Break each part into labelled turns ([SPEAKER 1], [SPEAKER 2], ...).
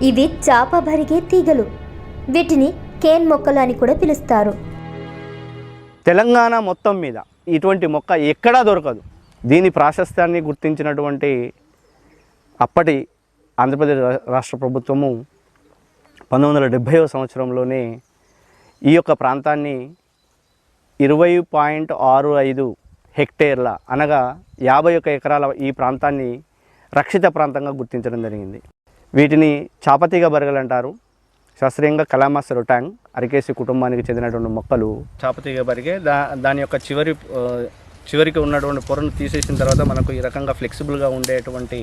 [SPEAKER 1] ఇవి చాప భరిగే తీగలు. వీటిని కేన్ మొక్కలు అని కూడా పిలుస్తారు.
[SPEAKER 2] తెలంగాణ మొత్తం మీద ఇటువంటి మొక్క ఎక్కడా దొరకదు. దీని ప్రాశస్త్యాన్ని గుర్తించినటువంటి అప్పటి ఆంధ్రప్రదేశ్ రాష్ట్ర ప్రభుత్వము 1970వ సంవత్సరంలోనే ఈ యొక్క ప్రాంతాన్ని 20.65 హెక్టేర్ల అనగా 51 ఎకరాల ఈ ప్రాంతాన్ని రక్షిత ప్రాంతంగా గుర్తించడం జరిగింది. వీటిని చాపతీగ బరగలు అంటారు. శాస్త్రీయంగా కలామస్ రొటాంగ్ అరికేసి కుటుంబానికి చెందినటువంటి మొక్కలు. చాపతీగ బరిగే దాని యొక్క చివరికి ఉన్నటువంటి పొరను తీసేసిన తర్వాత మనకు ఈ రకంగా ఫ్లెక్సిబుల్గా ఉండేటువంటి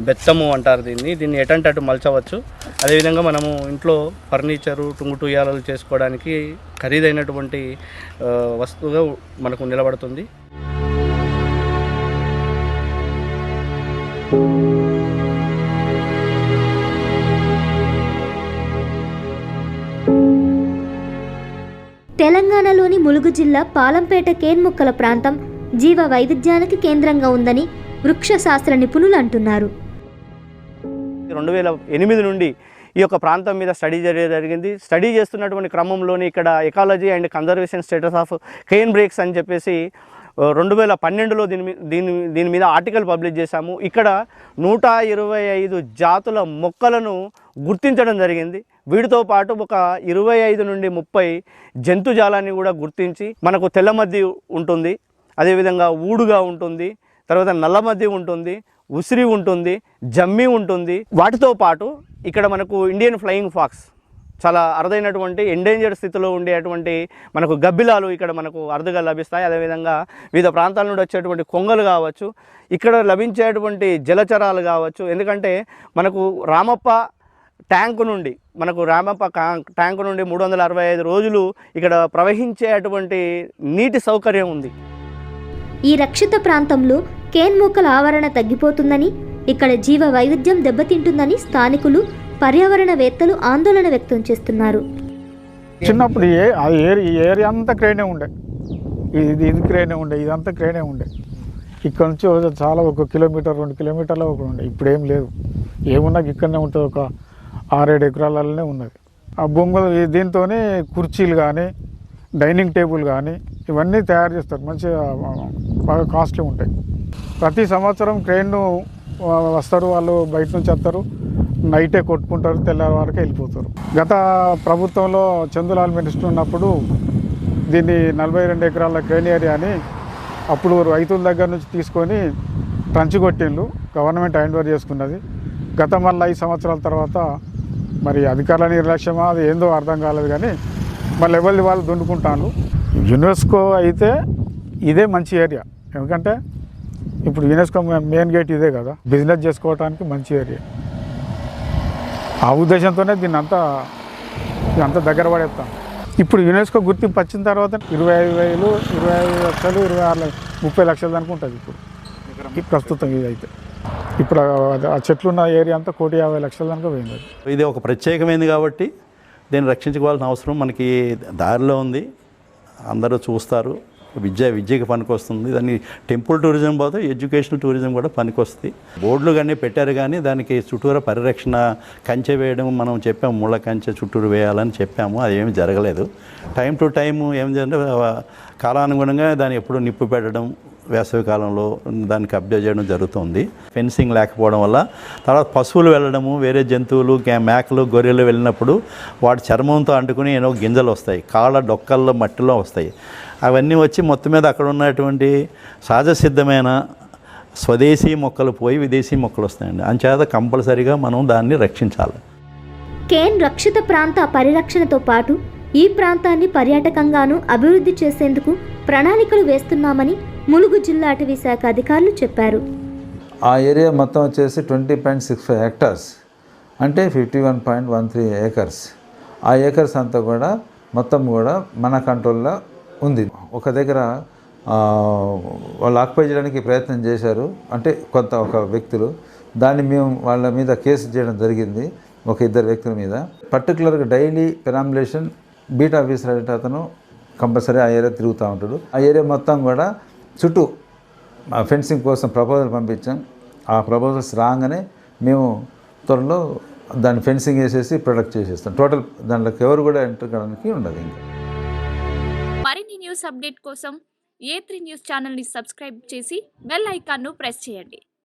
[SPEAKER 2] బెత్తము అంటారు. దీన్ని ఎటంటే అటు మలచవచ్చు. అదేవిధంగా మనము ఇంట్లో ఫర్నిచరు టుంగుటుయాలలు చేసుకోవడానికి ఖరీదైనటువంటి వస్తువుగా మనకు నిలబడుతుంది.
[SPEAKER 1] తెలంగాణలోని ములుగు జిల్లా పాలంపేట కేన్ మొక్కల ప్రాంతం జీవ వైవిధ్యానికి కేంద్రంగా ఉందని వృక్ష శాస్త్ర నిపుణులు అంటున్నారు.
[SPEAKER 2] 2008 నుండి ఈ యొక్క ప్రాంతం మీద స్టడీ జరిగింది. స్టడీ చేస్తున్నటువంటి క్రమంలోని ఇక్కడ ecology and conservation status of cane brakes అని చెప్పేసి 2012లో దీని మీద ఆర్టికల్ పబ్లిష్ చేశాము. ఇక్కడ 125 జాతుల మొక్కలను గుర్తించడం జరిగింది. వీటితో పాటు ఒక 25 నుండి 30 జంతుజాలాన్ని కూడా గుర్తించి మనకు తెల్లమద్ది ఉంటుంది, అదేవిధంగా ఊడుగా ఉంటుంది, తర్వాత నల్లమద్ది ఉంటుంది, ఉసిరి ఉంటుంది, జమ్మి ఉంటుంది. వాటితో పాటు ఇక్కడ మనకు ఇండియన్ ఫ్లయింగ్ ఫాక్స్ చాలా అరుదైనటువంటి ఎండేంజర్డ్ స్థితిలో ఉండేటువంటి మనకు గబ్బిలాలు ఇక్కడ మనకు అరుదుగా లభిస్తాయి. అదేవిధంగా వివిధ ప్రాంతాల నుండి వచ్చేటువంటి కొంగలు కావచ్చు, ఇక్కడ లభించేటువంటి జలచరాలు కావచ్చు. ఎందుకంటే మనకు రామప్ప ట్యాంకు నుండి 365 రోజులు ఇక్కడ ప్రవహించేటువంటి నీటి సౌకర్యం ఉంది.
[SPEAKER 1] ఈ రక్షిత ప్రాంతంలో కేన్ మొక్కల ఆవరణ తగ్గిపోతుందని, ఇక్కడ జీవ వైవిధ్యం దెబ్బతింటుందని స్థానికులు, పర్యావరణవేత్తలు ఆందోళన వ్యక్తం చేస్తున్నారు.
[SPEAKER 3] చిన్నప్పుడు ఈ ఏరియా అంతా క్రేనే ఉండే, ఇది క్రేనే ఉండే, ఇదంతా క్రేనే ఉండే. ఇక్కడ నుంచి చాలా 1 కిలోమీటర్ 2 కిలోమీటర్ల ఒక ఉండే. ఇప్పుడు ఏం లేదు. ఏమున్నా ఇక్కడనే ఉంటుంది. ఒక 6-7 ఎకరాలనే ఉన్నది. ఆ బొంగులు దీంతో కుర్చీలు కానీ, డైనింగ్ టేబుల్ కానీ ఇవన్నీ తయారు చేస్తారు. మంచిగా బాగా కాస్ట్లీ ఉంటాయి. ప్రతి సంవత్సరం క్రేన్ను వస్తారు, వాళ్ళు బయట నుంచి వస్తారు, నైటే కొట్టుకుంటారు, తెల్లారి వరకు వెళ్ళిపోతారు. గత ప్రభుత్వంలో చందులాల్ మినిస్టర్ ఉన్నప్పుడు దీన్ని 42 ఎకరాల క్రేన్ ఏరియా అని అప్పుడు రైతుల దగ్గర నుంచి తీసుకొని ట్రంచ్ కొట్టిండ్రు. గవర్నమెంట్ హ్యాండ్ ఓవర్ చేసుకున్నది. గత మళ్ళీ 5 సంవత్సరాల తర్వాత మరి అధికారుల నిర్లక్ష్యమా అది ఏందో అర్థం కాలేదు, కానీ మళ్ళీ ఎవరి వాళ్ళు దున్నుకుంటాను. యునెస్కో అయితే ఇదే మంచి ఏరియా. ఎందుకంటే ఇప్పుడు యునెస్కో మెయిన్ గేట్ ఇదే కదా, బిజినెస్ చేసుకోవడానికి మంచి ఏరియా. ఆ ఉద్దేశంతోనే దీన్ని అంతా దగ్గర పడేస్తాం. ఇప్పుడు యునెస్కో గుర్తింపు వచ్చిన తర్వాత 25,000, 25 లక్షలు, 26 30 లక్షలు దానికి ఉంటుంది ఇప్పుడు ప్రస్తుతం. ఇది అయితే ఇప్పుడు ఆ చెట్లున్న ఏరియా అంతా 1,50 లక్షల దాకా పోయింది.
[SPEAKER 4] ఇది ఒక ప్రత్యేకమైనది కాబట్టి దీన్ని రక్షించుకోవాల్సిన అవసరం మనకి దారిలో ఉంది. అందరూ చూస్తారు. విద్యకి పనికొస్తుంది. దాన్ని టెంపుల్ టూరిజం పోతే ఎడ్యుకేషనల్ టూరిజం కూడా పనికొస్తుంది. బోర్డులు కానీ పెట్టారు, కానీ దానికి చుట్టూరా పరిరక్షణ కంచె వేయడం మనం చెప్పాము. ముళ్ళ కంచె చుట్టూరు వేయాలని చెప్పాము. అదేమీ జరగలేదు. టైం టు టైం ఏం చేయాలంటే కాలానుగుణంగా దాన్ని ఎప్పుడు నిప్పు పెట్టడం, వేసవి కాలంలో దానికి అప్డేట్ చేయడం జరుగుతుంది. ఫెన్సింగ్ లేకపోవడం వల్ల తర్వాత పశువులు వెళ్ళడము, వేరే జంతువులు మేకలు గొర్రెలు వెళ్ళినప్పుడు వాటి చర్మంతో అంటుకుని ఏదో గింజలు వస్తాయి, కాళ్ళ డొక్కల్లో మట్టిలో వస్తాయి. అవన్నీ వచ్చి మొత్తం మీద అక్కడ ఉన్నటువంటి సహజ సిద్ధమైన స్వదేశీ మొక్కలు పోయి విదేశీ మొక్కలు వస్తాయండి. అంచేత కంపల్సరీగా మనం దాన్ని రక్షించాలి.
[SPEAKER 1] కేన్ రక్షిత ప్రాంత పరిరక్షణతో పాటు ఈ ప్రాంతాన్ని పర్యాటకంగాను అభివృద్ధి చేసేందుకు ప్రణాళికలు వేస్తున్నామని ములుగు జిల్లా అటవీ శాఖ అధికారులు చెప్పారు.
[SPEAKER 5] ఆ ఏరియా మొత్తం వచ్చేసి 20.65 హెక్టార్స్ అంటే 51.13 ఏకర్స్. ఆ ఏకర్స్ అంతా కూడా మొత్తం కూడా మన కంట్రోల్లో ఉంది. ఒక దగ్గర వాళ్ళు ఆక్యుపై చేయడానికి ప్రయత్నం చేశారు, అంటే ఒక వ్యక్తులు. దాన్ని మేము వాళ్ళ మీద కేసు చేయడం జరిగింది, ఒక 2 వ్యక్తుల మీద. పర్టికులర్గా డైలీ పెరాంబులేషన్ బీట్ ఆఫీసర్ అంటే అతను కంపల్సరీ ఆ ఏరియా తిరుగుతూ ఉంటాడు. ఆ ఏరియా మొత్తం కూడా చుట్టూ ఫెన్సింగ్ కోసం ప్రపోజల్ పంపించాం. ఆ ప్రపోజల్స్ రాగానే మేము త్వరలో దాన్ని ఫెన్సింగ్ వేసేసి ప్రొటెక్ట్ చేసేస్తాం. టోటల్ దాంట్లోకి ఎవరు కూడా ఎంటర్ కావడానికి ఉండదు. ఇంకా
[SPEAKER 6] మరిన్ని న్యూస్ అప్డేట్ కోసం A3 న్యూస్ ఛానల్ని సబ్స్క్రైబ్ చేసి బెల్ ఐకాన్ను ప్రెస్ చేయండి.